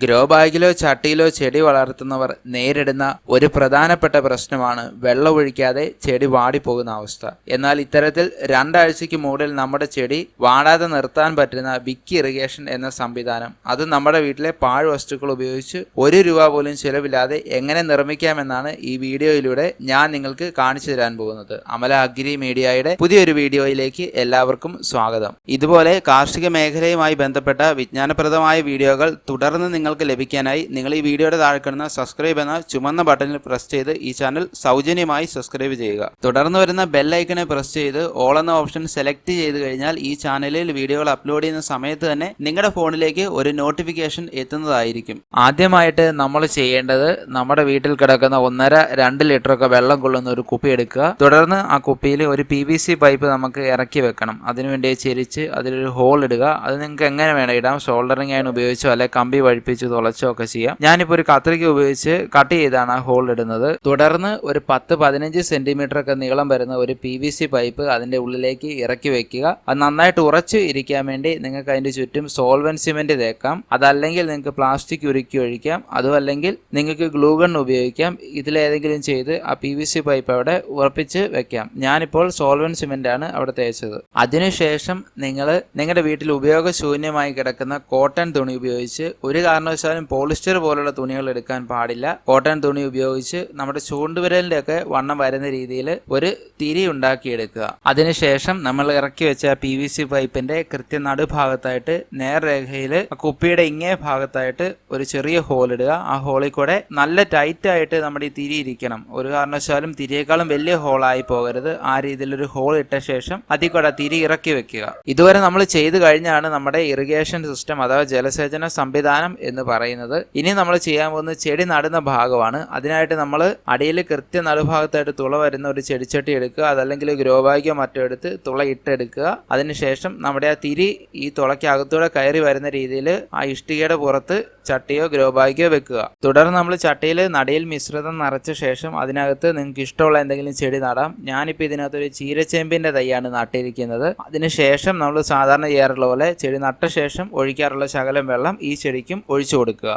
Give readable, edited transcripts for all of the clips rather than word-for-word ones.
Grow ബാഗിലോ ചട്ടിയിലോ ചെടി വളർത്തുന്നവർ നേരിടുന്ന ഒരു പ്രധാനപ്പെട്ട പ്രശ്നമാണ് വെള്ളമൊഴിക്കാതെ ചെടി വാടിപ്പോകുന്ന അവസ്ഥ. എന്നാൽ ഇത്തരത്തിൽ 2 ആഴ്ചയ്ക്ക് മുകളിൽ നമ്മുടെ ചെടി വാടാതെ നിർത്താൻ പറ്റുന്ന വിക്ക് ഇറിഗേഷൻ എന്ന സംവിധാനം, അത് നമ്മുടെ വീട്ടിലെ പാഴ്വസ്തുക്കൾ ഉപയോഗിച്ച് ₹1 പോലും ചിലവില്ലാതെ എങ്ങനെ നിർമ്മിക്കാമെന്നാണ് ഈ വീഡിയോയിലൂടെ ഞാൻ നിങ്ങൾക്ക് കാണിച്ചു തരാൻ പോകുന്നത്. അമല അഗ്രി മീഡിയയുടെ പുതിയൊരു വീഡിയോയിലേക്ക് എല്ലാവർക്കും സ്വാഗതം. ഇതുപോലെ കാർഷിക മേഖലയുമായി ബന്ധപ്പെട്ട വിജ്ഞാനപ്രദമായ വീഡിയോകൾ തുടർന്ന് നിങ്ങൾക്ക് ലഭിക്കാനായി നിങ്ങൾ ഈ വീഡിയോയുടെ താഴെ കാണുന്ന സബ്സ്ക്രൈബ് എന്ന ചുമന്ന ബട്ടണിൽ പ്രസ് ചെയ്ത് ഈ ചാനൽ സൗജന്യമായി സബ്സ്ക്രൈബ് ചെയ്യുക. തുടർന്ന് വരുന്ന ബെൽ ഐക്കണെ പ്രസ് ചെയ്ത് ഓൾ എന്ന ഓപ്ഷൻ സെലക്ട് ചെയ്ത് കഴിഞ്ഞാൽ ഈ ചാനലിൽ വീഡിയോകൾ അപ്ലോഡ് ചെയ്യുന്ന സമയത്ത് തന്നെ നിങ്ങളുടെ ഫോണിലേക്ക് ഒരു നോട്ടിഫിക്കേഷൻ എത്തുന്നതായിരിക്കും. ആദ്യമായിട്ട് നമ്മൾ ചെയ്യേണ്ടത് നമ്മുടെ വീട്ടിൽ കിടക്കുന്ന 1.5-2 ലിറ്ററൊക്കെ വെള്ളം കൊള്ളുന്ന ഒരു കുപ്പി എടുക്കുക. തുടർന്ന് ആ കുപ്പിയിൽ ഒരു PVC പൈപ്പ് നമുക്ക് ഇറക്കി വെക്കണം. അതിനുവേണ്ടി ചെരിച്ച് അതിലൊരു ഹോൾ ഇടുക. അത് നിങ്ങൾക്ക് എങ്ങനെ വേണം ഇടാം, ഷോൾഡറിംഗ് ആയിട്ട് ഉപയോഗിച്ചോ അല്ലെ കമ്പി വഴിപ്പിച്ച് തുളച്ചോ ഒക്കെ ചെയ്യാം. ഞാനിപ്പോൾ ഒരു കത്രിക ഉപയോഗിച്ച് കട്ട് ചെയ്താണ് ആ ഹോൾ ഇടുന്നത്. തുടർന്ന് ഒരു 10-15 സെന്റിമീറ്റർ ഒക്കെ നീളം വരുന്ന ഒരു PVC പൈപ്പ് അതിന്റെ ഉള്ളിലേക്ക് ഇറക്കി വെക്കുക. അത് നന്നായിട്ട് ഉറച്ചു ഇരിക്കാൻ വേണ്ടി നിങ്ങൾക്ക് അതിന്റെ ചുറ്റും സോൾവെന്റ് സിമെന്റ് തേക്കാം. അതല്ലെങ്കിൽ നിങ്ങൾക്ക് പ്ലാസ്റ്റിക് ഉരുക്കി ഒഴിക്കാം. അതുമല്ലെങ്കിൽ നിങ്ങൾക്ക് ഗ്ലൂഗൺ ഉപയോഗിക്കാം. ഇതിലേതെങ്കിലും ചെയ്ത് ആ PVC പൈപ്പ് അവിടെ ഉറപ്പിച്ച് വെക്കാം. ഞാനിപ്പോൾ സോൾവെന്റ് സിമെന്റ് ആണ് അവിടെ തേച്ചത്. അതിനുശേഷം നിങ്ങൾ നിങ്ങളുടെ വീട്ടിൽ ഉപയോഗശൂന്യമായി കിടക്കുന്ന കോട്ടൺ തുണി ഉപയോഗിച്ച്, ഒരു കാരണവശാലും പോളിസ്റ്റർ പോലുള്ള തുണികൾ എടുക്കാൻ പാടില്ല, കോട്ടൺ തുണി ഉപയോഗിച്ച് നമ്മുടെ ചൂണ്ടുവിരലിന്റെ ഒക്കെ വണ്ണം വരുന്ന രീതിയിൽ ഒരു തിരി ഉണ്ടാക്കിയെടുക്കുക. അതിനുശേഷം നമ്മൾ ഇറക്കി വെച്ച PVC പൈപ്പിന്റെ കൃത്യ നടുഭാഗത്തായിട്ട് നേർരേഖയിൽ കുപ്പിയുടെ ഇങ്ങേ ഭാഗത്തായിട്ട് ഒരു ചെറിയ ഹോൾ ഇടുക. ആ ഹോളിൽ കൂടെ നല്ല ടൈറ്റ് ആയിട്ട് നമ്മുടെ ഈ തിരി ഇരിക്കണം. ഒരു കാരണവശാലും തിരിയേക്കാളും വലിയ ഹോളായി പോകരുത്. ആ രീതിയിൽ ഒരു ഹോൾ ഇട്ട ശേഷം അതിൽ കൂടെ തിരി ഇറക്കി വെക്കുക. ഇതുവരെ നമ്മൾ ചെയ്തു കഴിഞ്ഞാണ് നമ്മുടെ ഇറിഗേഷൻ സിസ്റ്റം അഥവാ ജലസേചന സംവിധാനം എന്ന് പറയുന്നത്. ഇനി നമ്മൾ ചെയ്യാൻ പോകുന്നത് ചെടി നടുന്ന ഭാഗമാണ്. അതിനായിട്ട് നമ്മൾ അടിയിൽ കൃത്യ നടുഭാഗത്തായിട്ട് തുള വരുന്ന ഒരു ചെടിച്ചട്ടി എടുക്കുക. അതല്ലെങ്കിൽ ഗ്രോ ബാഗോ മറ്റോ എടുത്ത് തുള ഇട്ടെടുക്കുക. അതിനുശേഷം നമ്മുടെ ആ തിരി ഈ തുളയ്ക്കകത്തൂടെ കയറി വരുന്ന രീതിയിൽ ആ ഇഷ്ടികയുടെ പുറത്ത് ചട്ടിയോ ഗ്രോ ബാഗോ വെക്കുക. തുടർന്ന് നമ്മൾ ചട്ടിയിൽ നടിയിൽ മിശ്രിതം നിറച്ച ശേഷം അതിനകത്ത് നിങ്ങൾക്ക് ഇഷ്ടമുള്ള എന്തെങ്കിലും ചെടി നടാം. ഞാനിപ്പോൾ ഇതിനകത്ത് ഒരു ചീരച്ചേമ്പിന്റെ തൈയാണ് നട്ടിരിക്കുന്നത്. അതിനുശേഷം നമ്മൾ സാധാരണ ചെയ്യാറുള്ള പോലെ ചെടി നട്ട ശേഷം ഒഴിക്കാറുള്ള ശകലം വെള്ളം ഈ ചെടിക്കും ഒഴിച്ചു കൊടുക്കുക.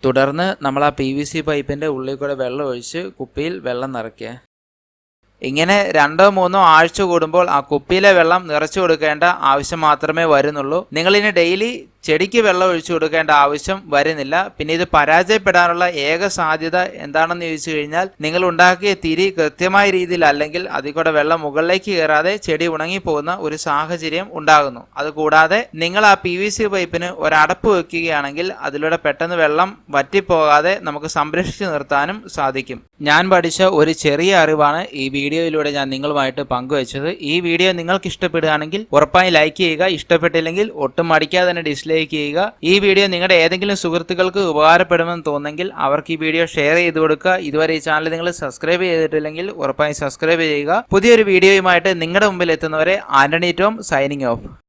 തുടർന്ന് നമ്മൾ ആ PVC പൈപ്പിന്റെ ഉള്ളിൽ കൂടെ വെള്ളം ഒഴിച്ച് കുപ്പിയിൽ വെള്ളം നിറയ്ക്കുക. ഇങ്ങനെ 2-3 ആഴ്ച കൂടുമ്പോൾ ആ കുപ്പിയിലെ വെള്ളം നിറച്ചു കൊടുക്കേണ്ട ആവശ്യം മാത്രമേ വരുന്നുള്ളൂ. നിങ്ങളിനി ഡെയിലി ചെടിക്ക് വെള്ളം ഒഴിച്ചു കൊടുക്കേണ്ട ആവശ്യം വരുന്നില്ല. പിന്നെ ഇത് പരാജയപ്പെടാനുള്ള ഏക സാധ്യത എന്താണെന്ന് ചോദിച്ചു കഴിഞ്ഞാൽ, നിങ്ങൾ ഉണ്ടാക്കിയ തിരി കൃത്യമായ രീതിയിൽ അല്ലെങ്കിൽ അതിൽ കൂടെ വെള്ളം മുകളിലേക്ക് കയറാതെ ചെടി ഉണങ്ങിപ്പോകുന്ന ഒരു സാഹചര്യം ഉണ്ടാകുന്നു. അതുകൂടാതെ നിങ്ങൾ ആ PVC പൈപ്പിന് ഒരടപ്പ് വെക്കുകയാണെങ്കിൽ അതിലൂടെ പെട്ടെന്ന് വെള്ളം വറ്റിപ്പോകാതെ നമുക്ക് സംരക്ഷിച്ചു നിർത്താനും സാധിക്കും. ഞാൻ പഠിച്ച ഒരു ചെറിയ അറിവാണ് ഈ വീഡിയോയിലൂടെ ഞാൻ നിങ്ങളുമായിട്ട് പങ്കുവച്ചത്. ഈ വീഡിയോ നിങ്ങൾക്ക് ഇഷ്ടപ്പെടുകയാണെങ്കിൽ ഉറപ്പായി ലൈക്ക് ചെയ്യുക. ഇഷ്ടപ്പെട്ടില്ലെങ്കിൽ ഒട്ടും മടിക്കാതെ തന്നെ ഡിസ്ലൈക്ക് ചെയ്യുക. ഈ വീഡിയോ നിങ്ങളുടെ ഏതെങ്കിലും സുഹൃത്തുക്കൾക്ക് ഉപകാരപ്പെടുമെന്ന് തോന്നുന്നെങ്കിൽ അവർക്ക് ഈ വീഡിയോ ഷെയർ ചെയ്ത് കൊടുക്കുക. ഇതുവരെ ഈ ചാനൽ നിങ്ങൾ സബ്സ്ക്രൈബ് ചെയ്തിട്ടില്ലെങ്കിൽ ഉറപ്പായി സബ്സ്ക്രൈബ് ചെയ്യുക. പുതിയൊരു വീഡിയോയുമായിട്ട് നിങ്ങളുടെ മുമ്പിൽ എത്തുന്നവരെ ആന്റണി ടോം സൈനിങ് ഓഫ്.